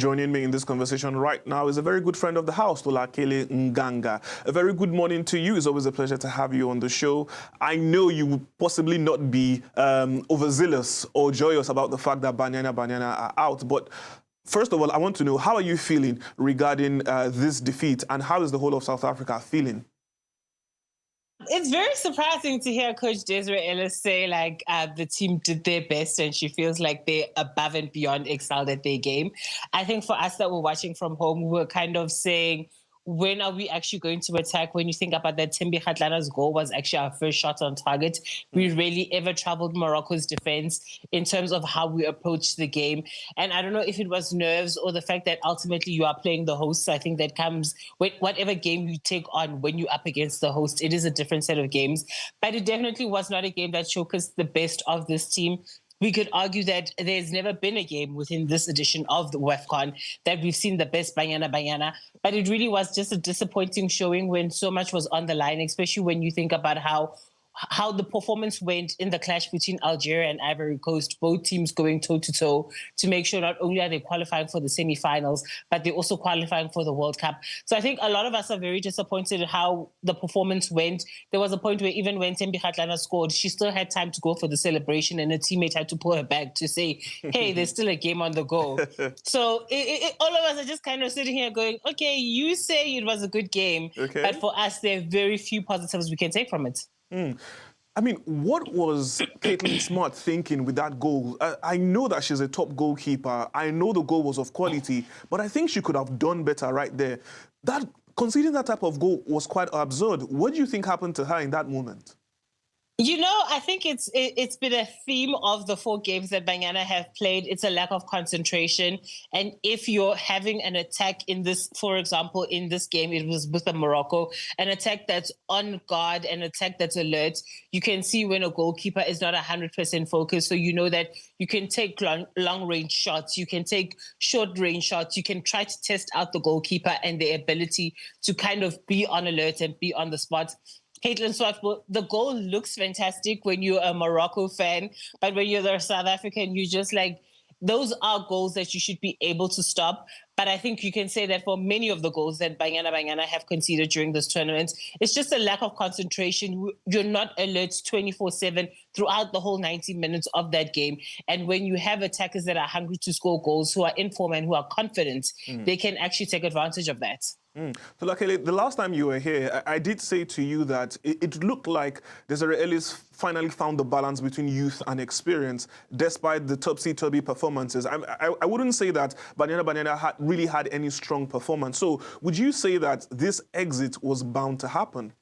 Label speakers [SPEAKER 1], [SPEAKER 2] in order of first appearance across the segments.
[SPEAKER 1] Joining me in this conversation right now is a very good friend of the house, Tholakele Mnganga. A very good morning to you. It's always a pleasure to have you on the show. I know you would possibly not be overzealous or joyous about the fact that Banyana Banyana are out, but first of all, I want to know, how are you feeling regarding this defeat, and how is the whole of South Africa feeling?
[SPEAKER 2] It's very surprising to hear Coach Desiree Ellis say, the team did their best and she feels like they're above and beyond excelled at their game. I think for us that were watching from home, we were kind of saying, when are we actually going to attack? When you think about that, Thembi Kgatlana's goal was actually our first shot on target. We rarely ever troubled Morocco's defense in terms of how we approached the game. And I don't know if it was nerves or the fact that ultimately you are playing the hosts. I think that comes with whatever game you take on when you're up against the host. It is a different set of games. But it definitely was not a game that showcased the best of this team. We could argue that there's never been a game within this edition of the WAFCON that we've seen the best Banyana Banyana, but it really was just a disappointing showing when so much was on the line, especially when you think about how the performance went in the clash between Algeria and Ivory Coast, both teams going toe-to-toe to make sure not only are they qualifying for the semi-finals, but they're also qualifying for the World Cup. So I think a lot of us are very disappointed at how the performance went. There was a point where even when Thembi Kgatlana scored, she still had time to go for the celebration, and a teammate had to pull her back to say, hey, there's still a game on the go. So all of us are just kind of sitting here going, okay, you say it was a good game, but for us, there are very few positives we can take from it.
[SPEAKER 1] I mean, what was Caitlin Smart thinking with that goal? I know that she's a top goalkeeper. I know the goal was of quality, but I think she could have done better right there. Conceding that type of goal was quite absurd. What do you think happened to her in that moment?
[SPEAKER 2] You know, I think it's been a theme of the 4 games that Banyana have played. It's a lack of concentration. And if you're having an attack in this, for example, in this game, it was with Morocco, an attack that's on guard, an attack that's alert, you can see when a goalkeeper is not 100% focused. So you know that you can take long-range shots, you can take short-range shots, you can try to test out the goalkeeper and their ability to kind of be on alert and be on the spot. Caitlin Swart, the goal looks fantastic when you're a Morocco fan, but when you're the South African, you just like, those are goals that you should be able to stop. But I think you can say that for many of the goals that Banyana Banyana have conceded during this tournament, it's just a lack of concentration. You're not alert 24/7 throughout the whole 90 minutes of that game. And when you have attackers that are hungry to score goals, who are in form and who are confident, they can actually take advantage of that.
[SPEAKER 1] So, Thholakele, the last time you were here, I did say to you that it looked like Desiree Ellis finally found the balance between youth and experience, despite the topsy-turvy performances. I wouldn't say that Banyana Banyana really had any strong performance. So would you say that this exit was bound to happen?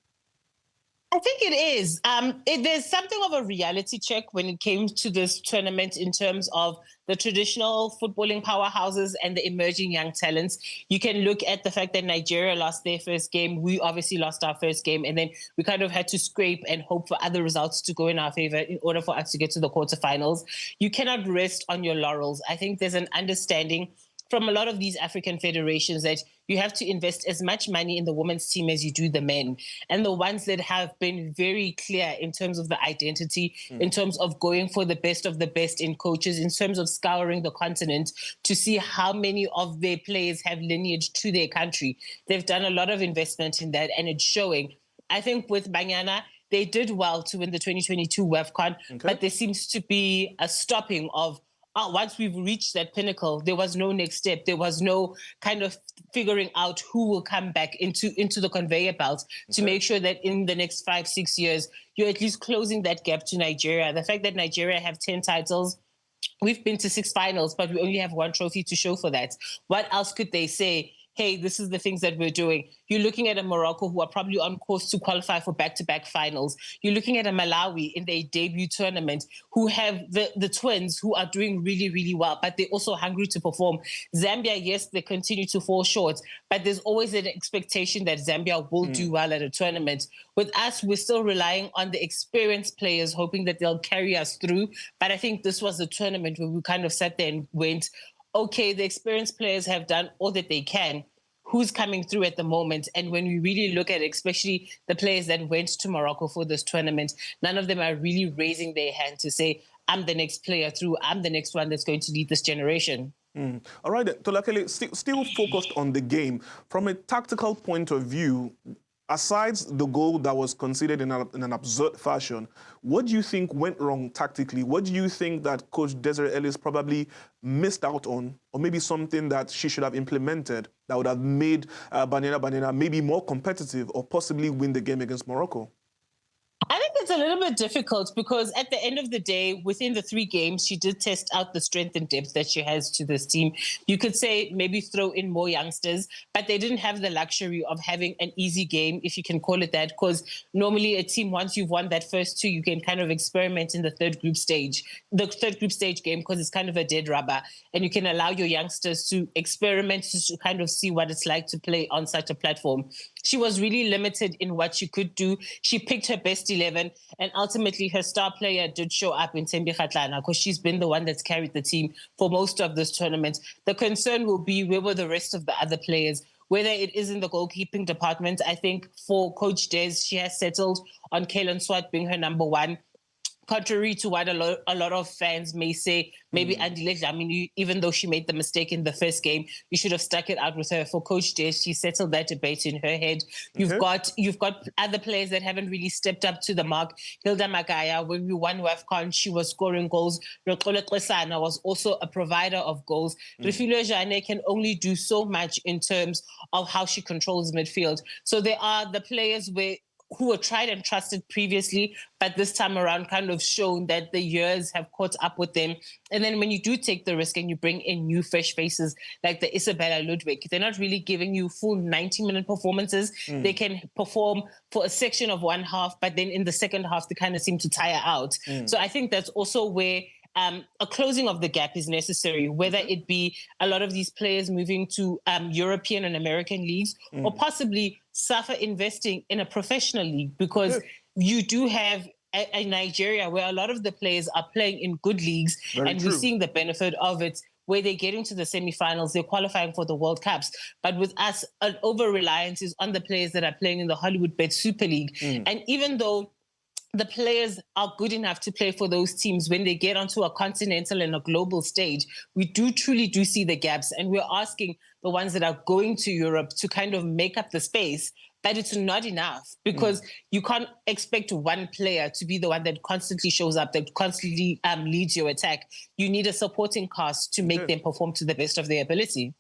[SPEAKER 2] I think it is. There's something of a reality check when it came to this tournament in terms of the traditional footballing powerhouses and the emerging young talents. You can look at the fact that Nigeria lost their first game. We obviously lost our first game, and then we kind of had to scrape and hope for other results to go in our favor in order for us to get to the quarterfinals. You cannot rest on your laurels. I think there's an understanding from a lot of these African federations that you have to invest as much money in the women's team as you do the men. And the ones that have been very clear in terms of the identity, in terms of going for the best of the best in coaches, in terms of scouring the continent to see how many of their players have lineage to their country. They've done a lot of investment in that, and it's showing. I think with Banyana, they did well to win the 2022 WAFCON, but there seems to be a stopping of, once we've reached that pinnacle, there was no next step. There was no kind of figuring out who will come back into the conveyor belt to make sure that in the next 5-6 years, you're at least closing that gap to Nigeria. The fact that Nigeria have 10 titles, we've been to 6 finals, but we only have 1 trophy to show for that. What else could they say? Hey, this is the things that we're doing. You're looking at a Morocco who are probably on course to qualify for back-to-back finals. You're looking at a Malawi in their debut tournament who have the twins who are doing really, really well, but they're also hungry to perform. Zambia, yes, they continue to fall short, but there's always an expectation that Zambia will do well at a tournament. With us, we're still relying on the experienced players, hoping that they'll carry us through. But I think this was a tournament where we kind of sat there and went, okay, the experienced players have done all that they can. Who's coming through at the moment? And when we really look at it, especially the players that went to Morocco for this tournament, none of them are really raising their hand to say, I'm the next player through, I'm the next one that's going to lead this generation.
[SPEAKER 1] All right, then. Tholakele, still focused on the game. From a tactical point of view, aside the goal that was conceded in an absurd fashion, what do you think went wrong tactically? What do you think that Coach Desiree Ellis probably missed out on, or maybe something that she should have implemented that would have made Banyana Banyana maybe more competitive or possibly win the game against Morocco?
[SPEAKER 2] I think it's a little bit difficult because at the end of the day, within the 3 games, she did test out the strength and depth that she has to this team. You could say maybe throw in more youngsters, but they didn't have the luxury of having an easy game, if you can call it that, because normally a team, once you've won that first 2, you can kind of experiment in the third group stage game, because it's kind of a dead rubber, and you can allow your youngsters to experiment to kind of see what it's like to play on such a platform. She was really limited in what she could do. She picked her best 11, and ultimately her star player did show up in Thembi Kgatlana, because she's been the one that's carried the team for most of this tournament. The concern will be where were the rest of the other players, whether it is in the goalkeeping department. I think for Coach Des, she has settled on Kaylin Swart being her number 1. Contrary to what a lot of fans may say, maybe Andile Dlamini, even though she made the mistake in the first game, you should have stuck it out with her. For Coach Des, she settled that debate in her head.
[SPEAKER 1] Okay.
[SPEAKER 2] You've got other players that haven't really stepped up to the mark. Hilda Magaya, when we won WAFCON, she was scoring goals. Thholakele was also a provider of goals. Refilwe Jane can only do so much in terms of how she controls midfield. So there are the players who were tried and trusted previously, but this time around kind of shown that the years have caught up with them. And then when you do take the risk and you bring in new fresh faces like the Isabella Ludwig, they're not really giving you full 90-minute performances. They can perform for a section of one half, but then in the second half, they kind of seem to tire out. So I think that's also where a closing of the gap is necessary, whether it be a lot of these players moving to European and American leagues, or possibly suffer investing in a professional league, because you do have a Nigeria where a lot of the players are playing in good leagues. We're seeing the benefit of it, where they're getting to the semifinals, they're qualifying for the World Cups. But with us, an over-reliance is on the players that are playing in the Hollywood Bet Super League. And even though the players are good enough to play for those teams, when they get onto a continental and a global stage, we truly see the gaps. And we're asking the ones that are going to Europe to kind of make up the space, but it's not enough, because you can't expect one player to be the one that constantly shows up, that constantly leads your attack. You need a supporting cast to make them perform to the best of their ability.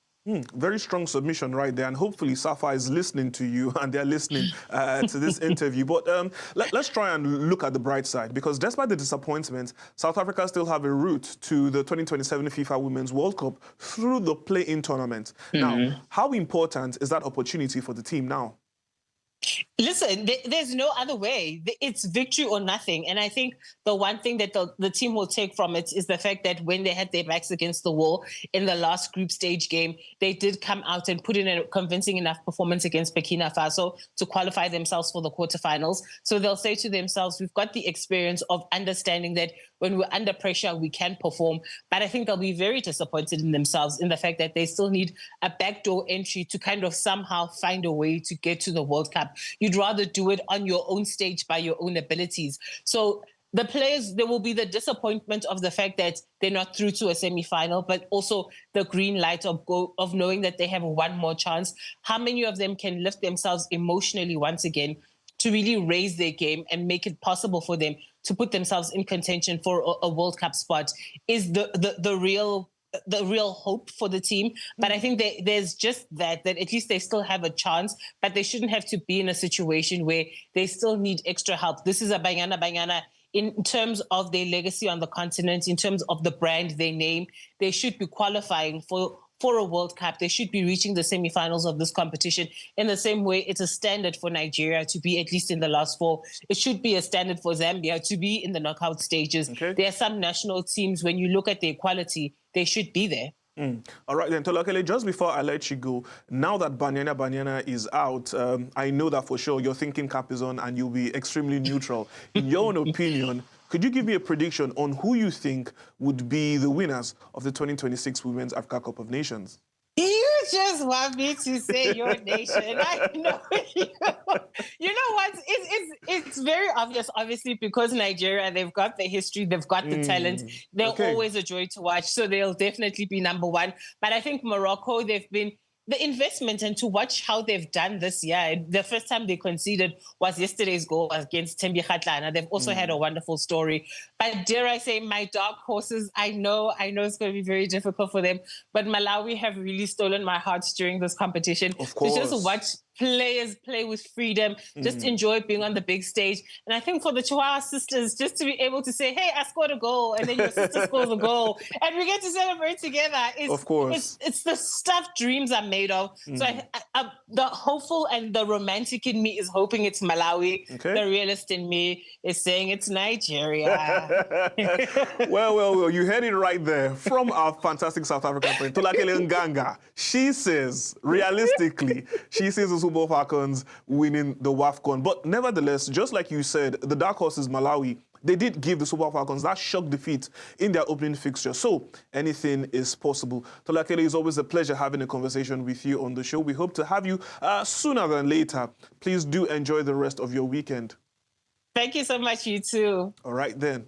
[SPEAKER 1] Very strong submission right there, and hopefully Safa is listening to you and they're listening to this interview. But let's try and look at the bright side, because despite the disappointment, South Africa still have a route to the 2027 FIFA Women's World Cup through the play-in tournament. Now, how important is that opportunity for the team now?
[SPEAKER 2] Listen, there's no other way. It's victory or nothing. And I think the one thing that the team will take from it is the fact that when they had their backs against the wall in the last group stage game, they did come out and put in a convincing enough performance against Burkina Faso to qualify themselves for the quarterfinals. So they'll say to themselves, we've got the experience of understanding that when we're under pressure, we can perform. But I think they'll be very disappointed in themselves in the fact that they still need a backdoor entry to kind of somehow find a way to get to the World Cup. You'd rather do it on your own stage by your own abilities. So the players, there will be the disappointment of the fact that they're not through to a semi-final, but also the green light of knowing that they have one more chance. How many of them can lift themselves emotionally once again to really raise their game and make it possible for them to put themselves in contention for a World Cup spot is the real hope for the team. But I think there's just that at least they still have a chance, but they shouldn't have to be in a situation where they still need extra help. This is a Banyana Banyana. In terms of their legacy on the continent, in terms of the brand they name, they should be qualifying for a World Cup. They should be reaching the semifinals of this competition. In the same way, it's a standard for Nigeria to be at least in the last 4. It should be a standard for Zambia to be in the knockout stages. There are some national teams, when you look at their quality, they should be there.
[SPEAKER 1] All right, then, Tholakele, just before I let you go, now that Banyana Banyana is out, I know that for sure your thinking cap is on and you'll be extremely neutral. In your own opinion, could you give me a prediction on who you think would be the winners of the 2026 Women's Africa Cup of Nations?
[SPEAKER 2] You just want me to say your nation. I know you. You know what? It's very obvious, obviously, because Nigeria, they've got the history, they've got the talent. They're always a joy to watch. So they'll definitely be number one. But I think Morocco, they've been the investment and to watch how they've done this year. The first time they conceded was yesterday's goal against Thembi Kgatlana. They've also had a wonderful story. But dare I say, my dark horses, I know it's going to be very difficult for them. But Malawi have really stolen my heart during this competition.
[SPEAKER 1] Of course.
[SPEAKER 2] To just watch players play with freedom, just enjoy being on the big stage. And I think for the Chihuahua sisters, just to be able to say, hey, I scored a goal, and then your sister scores a goal, and we get to celebrate together.
[SPEAKER 1] Of course.
[SPEAKER 2] It's the stuff dreams are made of. So the hopeful and the romantic in me is hoping it's Malawi. The realist in me is saying it's Nigeria.
[SPEAKER 1] Well, you heard it right there from our fantastic South African friend, Tholakele Mnganga. She says, realistically, she sees the Super Falcons winning the WAFCON. But nevertheless, just like you said, the dark horse is Malawi. They did give the Super Falcons that shock defeat in their opening fixture. So anything is possible. Tholakele, it's always a pleasure having a conversation with you on the show. We hope to have you sooner than later. Please do enjoy the rest of your weekend.
[SPEAKER 2] Thank you so much, you too.
[SPEAKER 1] All right then.